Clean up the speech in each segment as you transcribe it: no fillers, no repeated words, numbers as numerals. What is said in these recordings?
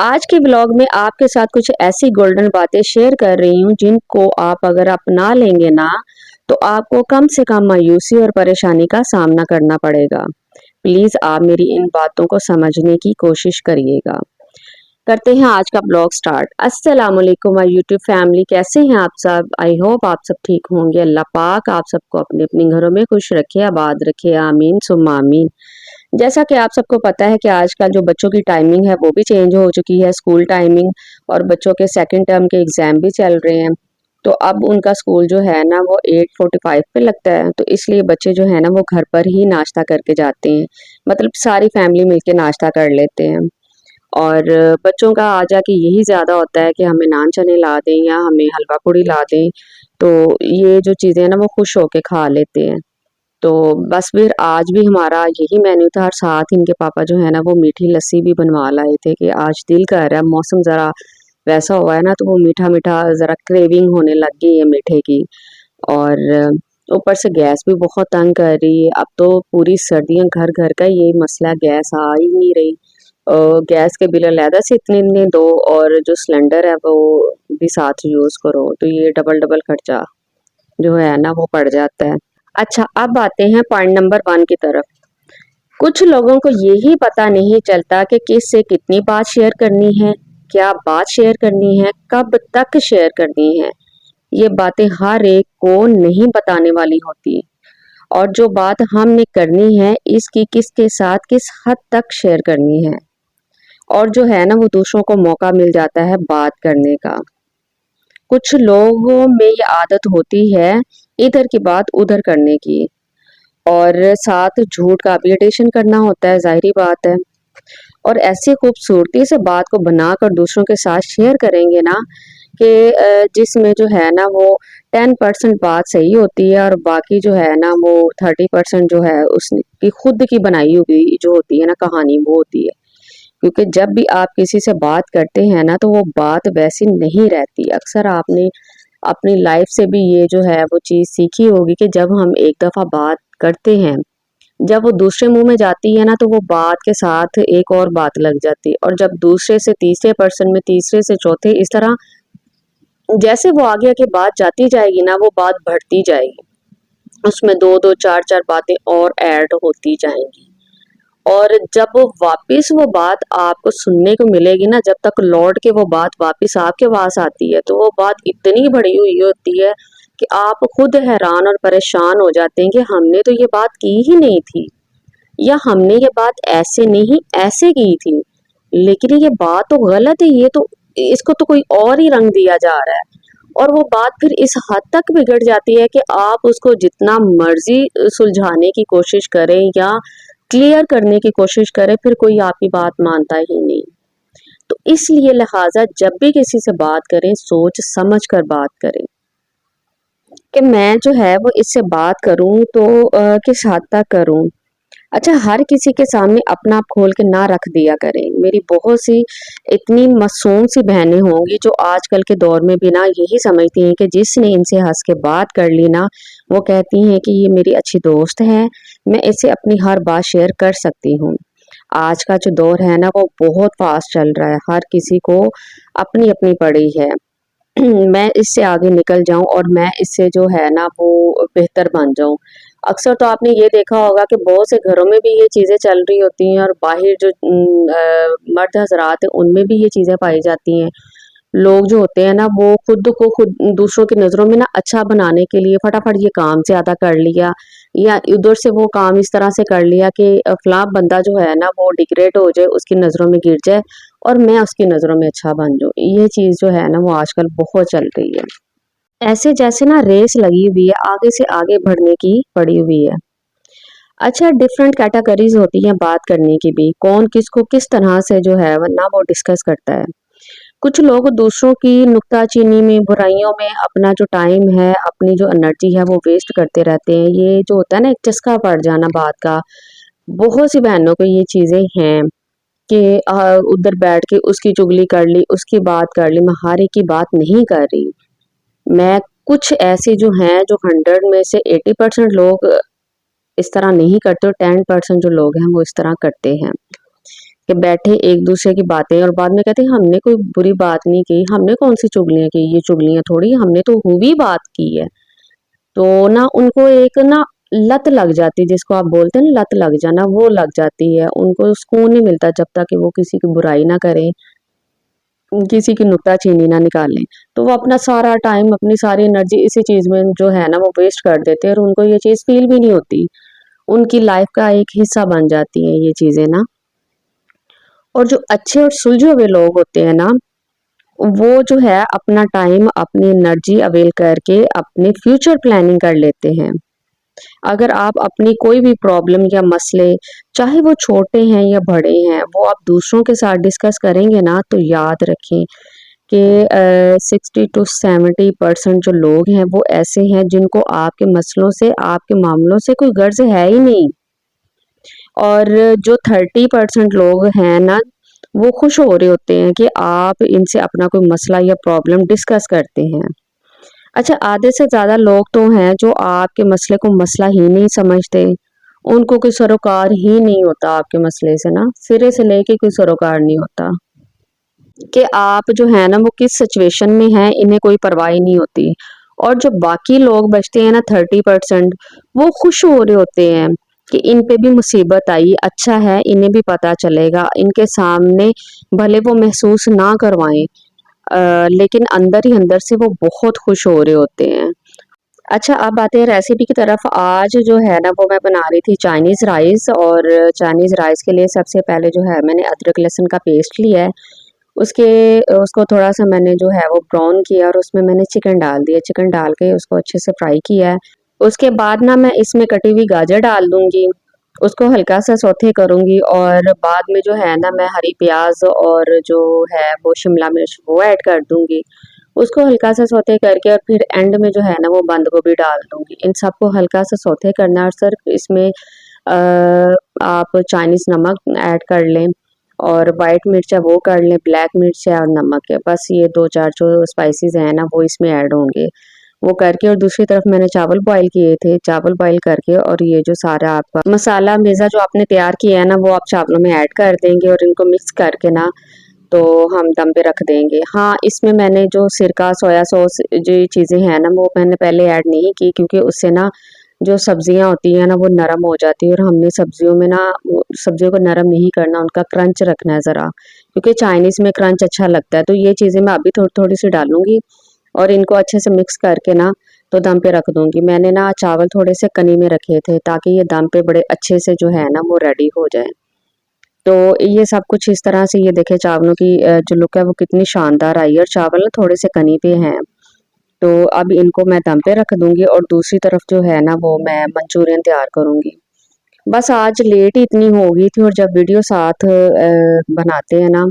आज के ब्लॉग में आपके साथ कुछ ऐसी गोल्डन बातें शेयर कर रही हूँ जिनको आप अगर अपना लेंगे ना तो आपको कम से कम मायूसी और परेशानी का सामना करना पड़ेगा। प्लीज आप मेरी इन बातों को समझने की कोशिश करिएगा। करते हैं आज का ब्लॉग स्टार्ट। अस्सलाम वालेकुम माय यूट्यूब फैमिली, कैसे हैं आप सब? आई होप आप सब ठीक होंगे। अल्लाह पाक आप सबको अपने अपने घरों में खुश रखे, आबाद रखे, आमीन सुम्मा आमीन। जैसा कि आप सबको पता है कि आजकल जो बच्चों की टाइमिंग है वो भी चेंज हो चुकी है, स्कूल टाइमिंग, और बच्चों के सेकंड टर्म के एग्जाम भी चल रहे हैं। तो अब उनका स्कूल जो है ना वो 8:45 पे लगता है, तो इसलिए बच्चे जो है ना वो घर पर ही नाश्ता करके जाते हैं। मतलब सारी फैमिली मिलके नाश्ता कर लेते हैं। और बच्चों का आ जाके यही ज़्यादा होता है कि हमें नान चने ला दें या हमें हलवा पूड़ी ला दें। तो ये जो चीज़ें हैं ना वो खुश होके खा लेते हैं। तो बस फिर आज भी हमारा यही मेन्यू था, और साथ ही इनके पापा जो है ना वो मीठी लस्सी भी बनवा लाए थे कि आज दिल कर रहा है, मौसम ज़रा वैसा हुआ है ना तो वो मीठा मीठा ज़रा क्रेविंग होने लग गई है मीठे की। और ऊपर से गैस भी बहुत तंग कर रही है। अब तो पूरी सर्दियां घर घर का ये मसला, गैस आ ही नहीं रही। गैस के बिल अलहदा से इतने इतने दो, और जो सिलेंडर है वो भी साथ यूज़ करो, तो ये डबल डबल खर्चा जो है ना वो पड़ जाता है। अच्छा, अब आते हैं पॉइंट नंबर 1 की तरफ। कुछ लोगों को यही पता नहीं चलता कि किस से कितनी बात शेयर करनी है, क्या बात शेयर करनी है, कब तक शेयर करनी है। ये बातें हर एक को नहीं बताने वाली होती, और जो बात हमने करनी है इसकी किसके साथ किस हद तक शेयर करनी है। और जो है ना वो दूसरों को मौका मिल जाता है बात करने का। कुछ लोगों में ये आदत होती है इधर की बात उधर करने की, और साथ झूठ का भी एडिशन करना होता है, जाहिर बात है। और ऐसी खूबसूरती से बात को बनाकर दूसरों के साथ शेयर करेंगे ना कि जिसमें जो है ना वो 10% बात सही होती है, और बाकी जो है ना वो 30% जो है उसकी खुद की बनाई हुई जो होती है ना कहानी वो होती है। क्योंकि जब भी आप किसी से बात करते हैं ना तो वो बात वैसी नहीं रहती। अक्सर आपने अपनी लाइफ से भी ये जो है वो चीज़ सीखी होगी कि जब हम एक दफ़ा बात करते हैं, जब वो दूसरे मुंह में जाती है ना तो वो बात के साथ एक और बात लग जाती है, और जब दूसरे से तीसरे पर्सन में, तीसरे से चौथे, इस तरह जैसे वो आगे आगे बात जाती जाएगी ना वो बात बढ़ती जाएगी। उसमें दो दो चार चार बातें और ऐड होती जाएंगी। और जब वो बात आपको सुनने को मिलेगी ना, जब तक लौट के वो बात वापस आपके पास आती है तो वो बात इतनी बड़ी हुई होती है कि आप खुद हैरान और परेशान हो जाते हैं कि हमने तो ये बात की ही नहीं थी, या हमने ये बात ऐसे नहीं ऐसे की थी। लेकिन ये बात तो गलत है, ये तो इसको तो कोई और ही रंग दिया जा रहा है। और वो बात फिर इस हद तक बिगड़ जाती है कि आप उसको जितना मर्जी सुलझाने की कोशिश करें या क्लियर करने की कोशिश करें, फिर कोई आपकी बात मानता ही नहीं। तो इसलिए लिहाजा जब भी किसी से बात करें सोच समझ कर बात करें कि मैं जो है वो इससे बात करूं तो किस हद तक करूं। अच्छा, हर किसी के सामने अपना आप खोल के ना रख दिया करें। मेरी बहुत सी इतनी मासूम सी बहनें होंगी जो आजकल के दौर में भी ना यही समझती हैं कि जिसने इनसे हंस के बात कर ली ना वो कहती हैं कि ये मेरी अच्छी दोस्त है, मैं इससे अपनी हर बात शेयर कर सकती हूँ। आज का जो दौर है ना वो बहुत फास्ट चल रहा है, हर किसी को अपनी अपनी पड़ी है। मैं इससे आगे निकल जाऊं और मैं इससे जो है ना वो बेहतर बन जाऊं। अक्सर तो आपने ये देखा होगा कि बहुत से घरों में भी ये चीज़ें चल रही होती हैं, और बाहर जो मर्द हजरात हैं उनमें भी ये चीज़ें पाई जाती हैं। लोग जो होते हैं ना वो खुद को खुद दूसरों की नज़रों में ना अच्छा बनाने के लिए फटाफट ये काम ज़्यादा कर लिया, या उधर से वो काम इस तरह से कर लिया कि फलां बंदा जो है ना वो डिग्रेड हो जाए, उसकी नज़रों में गिर जाए, और मैं उसकी नज़रों में अच्छा बन जाऊँ। ये चीज़ जो है ना वो आजकल बहुत चल रही है। ऐसे जैसे ना रेस लगी हुई है, आगे से आगे बढ़ने की पड़ी हुई है। अच्छा, डिफरेंट कैटेगरीज होती हैं बात करने की भी, कौन किसको किस तरह से जो है वरना वो डिस्कस करता है। कुछ लोग दूसरों की नुक्ताचीनी में, बुराइयों में अपना जो टाइम है, अपनी जो एनर्जी है वो वेस्ट करते रहते हैं। ये जो होता है ना एक चस्का पड़ जाना बात का, बहुत सी बहनों को ये चीज़ें हैं कि उधर बैठ के उसकी चुगली कर ली, उसकी बात कर ली। मैं हर एक की बात नहीं कर रही, मैं कुछ ऐसे जो हैं जो 100 में से 80% लोग इस तरह नहीं करते, और 10% जो लोग हैं वो इस तरह करते हैं कि बैठे एक दूसरे की बातें और बाद में कहते हैं हमने कोई बुरी बात नहीं की, हमने कौन सी चुगलियां की, ये चुगलियां थोड़ी, हमने तो हुई बात की है। तो ना उनको एक ना लत लग जाती, जिसको आप बोलते हैं ना लत लग जाना, वो लग जाती है। उनको सुकून नहीं मिलता जब तक कि वो किसी की बुराई ना करें, किसी की नुक्ताचीनी ना निकालें। तो वो अपना सारा टाइम, अपनी सारी एनर्जी इसी चीज़ में जो है ना वो वेस्ट कर देते हैं और उनको ये चीज़ फ़ील भी नहीं होती। उनकी लाइफ़ का एक हिस्सा बन जाती हैं ये चीज़ें ना। और जो अच्छे और सुलझे हुए लोग होते हैं ना, वो जो है अपना टाइम, अपनी एनर्जी अवेल करके अपने फ्यूचर प्लानिंग कर लेते हैं। अगर आप अपनी कोई भी प्रॉब्लम या मसले, चाहे वो छोटे हैं या बड़े हैं, वो आप दूसरों के साथ डिस्कस करेंगे ना, तो याद रखें कि 60 टू 70% जो लोग हैं वो ऐसे हैं जिनको आपके मसलों से, आपके मामलों से कोई गर्ज है ही नहीं। और जो 30% लोग हैं ना, वो खुश हो रहे होते हैं कि आप इनसे अपना कोई मसला या प्रॉब्लम डिस्कस करते हैं। अच्छा, आधे से ज़्यादा लोग तो हैं जो आपके मसले को मसला ही नहीं समझते। उनको कोई सरोकार ही नहीं होता आपके मसले से ना, सिरे से लेके कोई सरोकार नहीं होता। कि आप जो है ना वो किस सिचुएशन में हैं, इन्हें कोई परवाह ही नहीं होती। और जो बाकी लोग बचते हैं ना 30%, वो खुश हो रहे होते हैं कि इन पे भी मुसीबत आई, अच्छा है इन्हें भी पता चलेगा, इनके सामने भले वो महसूस ना करवाएं, लेकिन अंदर ही अंदर से वो बहुत खुश हो रहे होते हैं। अच्छा, अब आते हैं रेसिपी की तरफ। आज जो है ना वो मैं बना रही थी चाइनीज़ राइस, और चाइनीज़ राइस के लिए सबसे पहले जो है मैंने अदरक लहसुन का पेस्ट लिया है। उसके उसको थोड़ा-सा मैंने जो है वो ब्राउन किया और उसमें मैंने चिकन डाल दिया। चिकन डाल के उसको अच्छे से फ्राई किया है। उसके बाद ना मैं इसमें कटी हुई गाजर डाल दूँगी, उसको हल्का-सा सौते करूँगी और बाद में जो है ना मैं हरी प्याज़ और जो है वो शिमला मिर्च वो ऐड कर दूँगी। उसको हल्का-सा सौते करके और फिर एंड में जो है ना वो बंद गोभी डाल दूँगी। इन सबको हल्का-सा सौते करना है और सिर्फ़ इसमें आप चाइनीज़ नमक ऐड कर लें और व्हाइट मिर्च है वो कर लें, ब्लैक मिर्च है और नमक है। बस ये 2-4 जो स्पाइसेस हैं ना वो इसमें ऐड होंगे। वो करके और दूसरी तरफ मैंने चावल बॉयल किए थे, चावल बॉयल करके और ये जो सारा आपका मसाला मेज़ा जो आपने तैयार किया है ना वो आप चावलों में ऐड कर देंगे और इनको मिक्स करके ना तो हम दम पे रख देंगे। हाँ, इसमें मैंने जो सिरका, सोया सॉस जो ये चीज़ें हैं ना वो मैंने पहले ऐड नहीं की, क्योंकि उससे ना जो सब्जियाँ होती हैं ना वो नरम हो जाती है और हमने सब्जियों में ना वो सब्जियों को नरम नहीं करना, उनका क्रंच रखना है ज़रा, क्योंकि चाइनीज़ में क्रंच अच्छा लगता है। तो ये चीज़ें मैं अभी थोड़ी-थोड़ी सी डालूँगी और इनको अच्छे से मिक्स करके ना तो दम पे रख दूँगी। मैंने ना चावल थोड़े से कनी में रखे थे ताकि ये दम पे बड़े अच्छे से जो है ना वो रेडी हो जाएँ। तो ये सब कुछ इस तरह से, ये देखें चावलों की जो लुक है वो कितनी शानदार आई है और चावल ना थोड़े से कनी पे हैं। तो अब इनको मैं दम पे रख दूँगी और दूसरी तरफ जो है ना वो मैं मंचूरियन तैयार करूँगी। बस आज लेट ही इतनी हो गई थी और जब वीडियो साथ बनाते हैं ना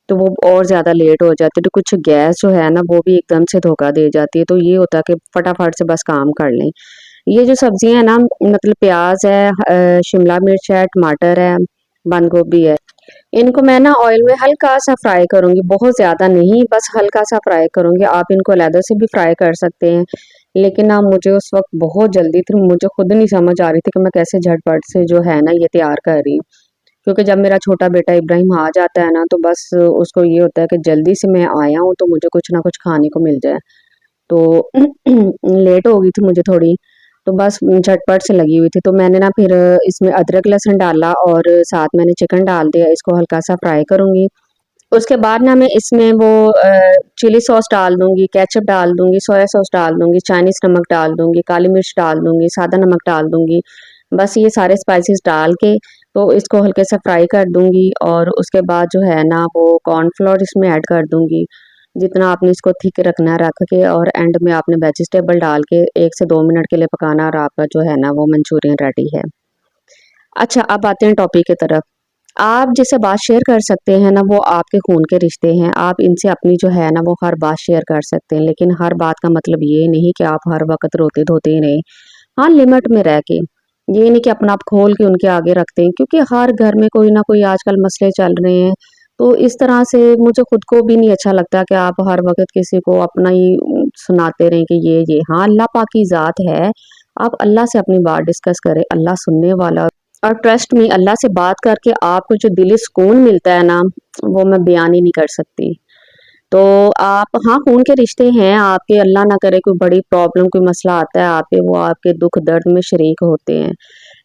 तो वो और ज़्यादा लेट हो जाती है, तो कुछ गैस जो है ना वो भी एकदम से धोखा दे जाती है। तो ये होता है कि फटाफट से बस काम कर लें। ये जो सब्जियाँ हैं ना, मतलब प्याज़ है, शिमला मिर्च है, टमाटर है, बंद गोभी है। इनको मैं ना ऑयल में हल्का-सा फ्राई करूँगी, बहुत ज़्यादा नहीं, बस हल्का-सा फ्राई करूँगी। आप इनको अलग से भी फ्राई कर सकते हैं, लेकिन ना मुझे उस वक़्त बहुत जल्दी थी, मुझे खुद नहीं समझ आ रही थी कि मैं कैसे झटपट से जो है ना ये तैयार कर रही हूँ। क्योंकि जब मेरा छोटा बेटा इब्राहिम आ जाता है ना, तो बस उसको ये होता है कि जल्दी से मैं आया हूँ, तो मुझे कुछ ना कुछ खाने को मिल जाए। तो लेट हो गई थी मुझे थोड़ी, तो बस झटपट से लगी हुई थी। तो मैंने ना फिर इसमें अदरक लहसुन डाला और साथ मैंने चिकन डाल दिया, इसको हल्का-सा फ्राई करूँगी। उसके बाद ना मैं इसमें वो चिली सॉस डाल दूँगी, केचअप डाल दूँगी, सोया सॉस डाल दूँगी, चाइनीज़ नमक डाल दूँगी, काली मिर्च डाल दूँगी, सादा नमक डाल दूँगी। बस ये सारे स्पाइसेस डाल के तो इसको हल्के से फ्राई कर दूँगी और उसके बाद जो है ना वो कॉर्नफ्लोर इसमें ऐड कर दूँगी। जितना आपने इसको थिक रखना है रख के और एंड में आपने वेजिटेबल डाल के 1 से 2 मिनट के लिए पकाना और आपका जो है ना वो मंचूरियन रेडी है। अच्छा, अब आते हैं टॉपिक की तरफ। आप जिससे बात शेयर कर सकते हैं ना वो आपके खून के रिश्ते हैं। आप इनसे अपनी जो है ना वो हर बात शेयर कर सकते हैं, लेकिन हर बात का मतलब ये नहीं कि आप हर वक़्त रोते-धोते ही रहें। हाँ, लिमिट में रह के। ये नहीं कि अपना आप खोल के उनके आगे रखते हैं, क्योंकि हर घर में कोई ना कोई आजकल मसले चल रहे हैं। तो इस तरह से मुझे खुद को भी नहीं अच्छा लगता कि आप हर वक़्त किसी को अपना ही सुनाते रहें कि ये। हाँ, अल्लाह पाक की ज़ात है, आप अल्लाह से अपनी बात डिस्कस करें, अल्लाह सुनने वाला। और ट्रस्ट मी, अल्लाह से बात करके आपको जो दिली सुकून मिलता है ना, वो मैं बयान ही नहीं कर सकती। तो आप हाँ, खून के रिश्ते हैं आपके, अल्लाह ना करे कोई बड़ी प्रॉब्लम, कोई मसला आता है आप पे, वो आपके दुख दर्द में शरीक होते हैं।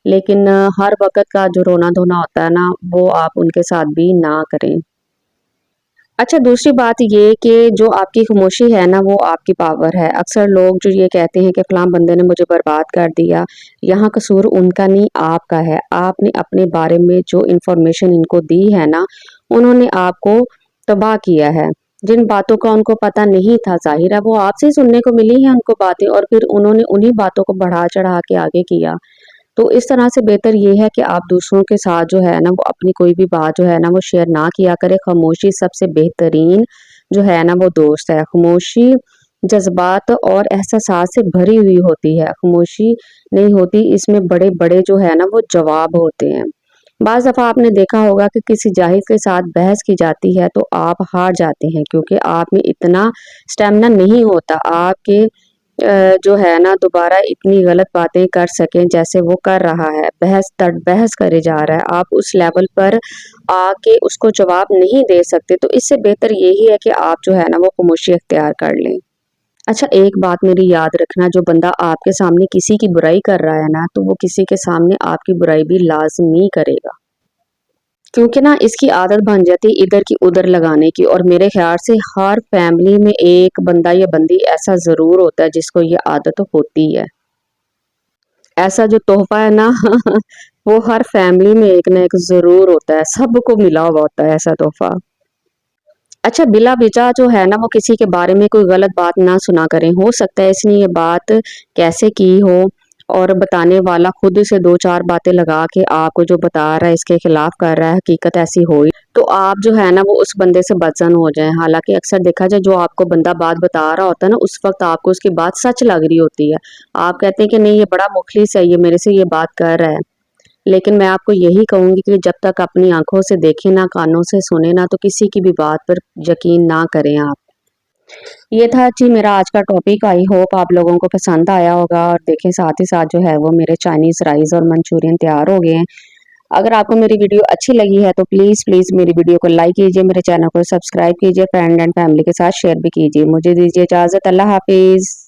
लेकिन हर वक़्त का जो रोना-धोना होता है ना, वो आप उनके साथ भी ना करें। अच्छा, दूसरी बात ये कि जो आपकी खामोशी है ना, वो आपकी पावर है। अक्सर लोग जो ये कहते हैं कि फ़लाँ बंदे ने मुझे बर्बाद कर दिया, यहाँ कसूर उनका नहीं, आपका है। आपने अपने बारे में जो इन्फॉर्मेशन इनको दी है ना, उन्होंने आपको तबाह किया है। जिन बातों का उनको पता नहीं था, ज़ाहिर है वो आपसे ही सुनने को मिली हैं उनको बातें, और फिर उन्होंने उन्हीं बातों को बढ़ा-चढ़ा के आगे किया। तो इस तरह से बेहतर ये है कि आप दूसरों के साथ जो है ना, वो अपनी कोई भी बात जो है ना, वो शेयर ना किया करें। खामोशी सबसे बेहतरीन जो है ना, वो दोस्त है। खामोशी जज़्बात और एहसासात से भरी हुई होती है। खामोशी नहीं होती, इसमें बड़े-बड़े जो है ना, वो जवाब होते हैं। बाज़ दफ़ा आपने देखा होगा कि किसी जाहिल के साथ बहस की जाती है तो आप हार जाते हैं, क्योंकि आप में इतना स्टैमिना नहीं होता आपके जो है ना, दोबारा इतनी गलत बातें कर सकें जैसे वो कर रहा है। बहस तड़ बहस करे जा रहा है, आप उस लेवल पर आके उसको जवाब नहीं दे सकते। तो इससे बेहतर यही है कि आप जो है ना, वो खामोशी इख्तियार कर लें। अच्छा, एक बात मेरी याद रखना, जो बंदा आपके सामने किसी की बुराई कर रहा है ना, तो वो किसी के सामने आपकी बुराई भी लाज़मी करेगा। क्योंकि ना इसकी आदत बन जाती है इधर की उधर लगाने की, और मेरे ख़्याल से हर फैमिली में एक बंदा या बंदी ऐसा ज़रूर होता है जिसको ये आदत होती है। ऐसा जो तोहफ़ा है ना वो हर फैमिली में एक ना एक ज़रूर होता है, सबको मिला हुआ होता है ऐसा तोहफ़ा। अच्छा, बिला वजह जो है ना, वो किसी के बारे में कोई गलत बात ना सुना करें। हो सकता है इसने ये बात कैसे की हो, और बताने वाला खुद से 2-4 बातें लगा के आपको जो बता रहा है इसके खिलाफ कर रहा है, हकीकत ऐसी हो ही, तो आप जो है ना, वो उस बंदे से बदज़न हो जाएँ। हालाँकि अक्सर देखा जाए, जो आपको बंदा बात बता रहा होता है ना, उस वक़्त आपको उसकी बात सच लग रही होती है। आप कहते हैं कि नहीं, ये बड़ा मुखलिस है, ये मेरे से ये बात कर रहा है। लेकिन मैं आपको यही कहूँगी कि जब तक अपनी आँखों से देखें ना, कानों से सुने ना, तो किसी की भी बात पर यकीन ना करें आप। ये था जी मेरा आज का टॉपिक। आई होप आप लोगों को पसंद आया होगा, और देखें साथ ही साथ जो है वो मेरे चाइनीज़ राइस और मंचूरियन तैयार हो गए हैं। अगर आपको मेरी वीडियो अच्छी लगी है तो प्लीज़ प्लीज़ मेरी वीडियो को लाइक कीजिए, मेरे चैनल को सब्सक्राइब कीजिए, फ्रेंड एंड फैमिली के साथ शेयर भी कीजिए। मुझे दीजिए इजाज़त। अल्लाह हाफ़िज़।